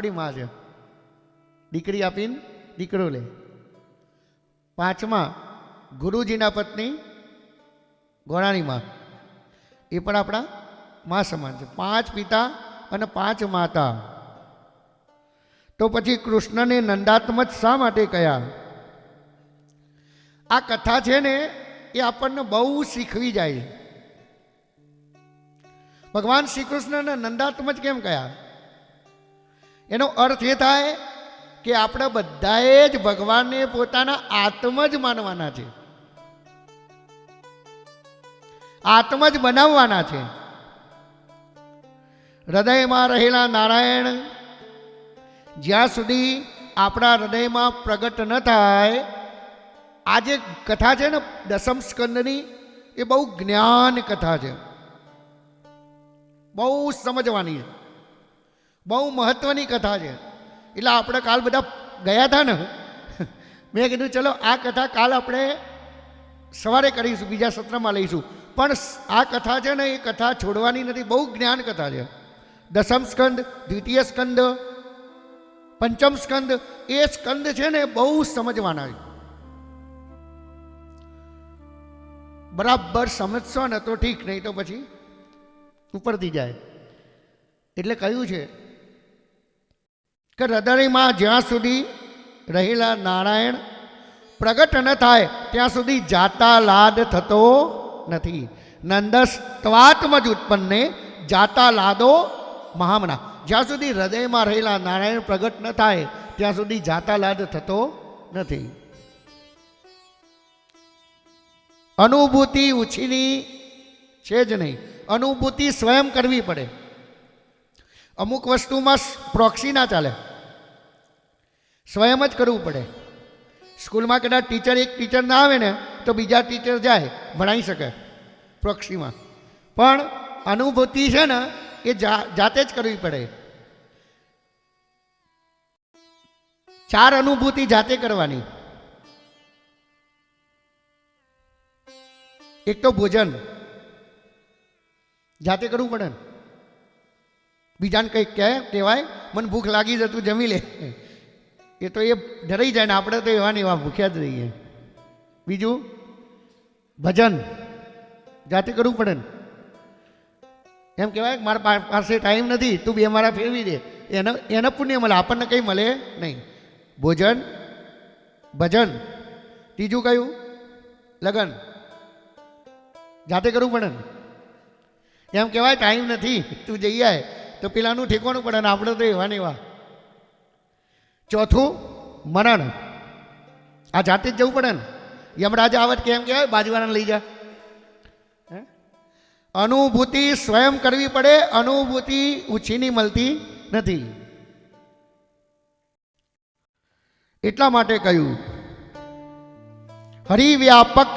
આપણી માં છે, દીકરી આપીને દીકરો લે. પાંચમા ગુરુજીના પત્ની ગોરાણી માં, એ પણ આપણા માં સમાન છે. 5 પિતા અને 5 માતા. તો પછી કૃષ્ણને નંદાત્મજ શા માટે કહ્યા? આ કથા છે ને એ આપણને બહુ શીખવી જાય. ભગવાન શ્રી કૃષ્ણને નંદાત્મજ કેમ કહ્યા? એનો અર્થ એ થાય કે આપણે બધાએ જ ભગવાનને પોતાના આત્મજ માનવાના છે, આત્મજ બનાવવાના છે. હૃદયમાં રહેલા નારાયણ જ્યાં સુધી આપણા હૃદયમાં પ્રગટ ન થાય, આ જે કથા છે ને દસમ સ્કંદની, એ બહુ જ્ઞાન કથા છે, બહુ સમજવાની છે, બહુ મહત્વની કથા છે. એટલે આપણે કાલ બધા ગયા હતા ને, મેં કીધું ચલો આ કથા કાલ આપણે સવારે કરીશું, બીજા સત્રમાં લઈશું. પણ આ કથા છે ને એ કથા છોડવાની નથી, બહુ જ્ઞાન કથા છે. દસમ સ્કંદ, દ્વિતીય સ્કંદ, પંચમ સ્કંદ, એ સ્કંદ છે ને બહુ સમજવાના છે. બરાબર સમજશો ને તો ઠીક, નહીં તો પછી ઉપરથી જાય. એટલે કહ્યું છે કે હૃદયમાં જ્યાં સુધી રહેલા નારાયણ પ્રગટ ન થાય ત્યાં સુધી જાતા લાદ થતો નથી. નંદસ્ત્વાત્મજ ઉત્પન્ને જાતા લાદો મહામના. જ્યાં સુધી હૃદયમાં રહેલા નારાયણ પ્રગટ ન થાય ત્યાં સુધી જાતા લાદ થતો નથી. અનુભૂતિ ઉછીની છે જ નહીં, અનુભૂતિ સ્વયં કરવી પડે. અમુક વસ્તુમાં પ્રોક્સી ના ચાલે, સ્વયં જ કરવું પડે. સ્કૂલમાં કદાચ ટીચર એક ટીચર ના આવે ને તો બીજા ટીચર જાય ભણાવી શકે પ્રોક્સીમાં, પણ અનુભૂતિ છે ને એ જાતે જ કરવી પડે. 4 અનુભૂતિ જાતે કરવાની. એક તો ભોજન જાતે કરવું પડે ને. બીજાને કંઈક કહેવાય મને ભૂખ લાગી છે તું જમી લે, એ તો એ ડરાઈ જાય ને, આપણે તો એવા ને એવા ભૂખ્યા જ રહીએ. બીજું ભજન જાતે કરવું પડે ને. એમ કહેવાય મારા પાસે ટાઈમ નથી, તું 2 મારા ફેરવી દે, એને પુણ્ય મળે, આપણને કંઈ મળે નહીં. ભોજન, ભજન. ત્રીજું કયું? લગન જાતે કરવું પડે ને. એમ કહેવાય ટાઈમ નથી તું જઈ આય, તો પેલાનું ઠેકવાનું પડે ને, આપણે તો એવા ને એવા. ચોથું મરણ, આ જાતે જ જવું પડે ને. યમરાજ આવત કેમ કહેવાય બાજુવાળાને લઈ જા. અનુભૂતિ સ્વયં કરવી પડે, અનુભૂતિ ઉછીની મળતી નથી. એટલા માટે કહ્યું હરિવ્યાપક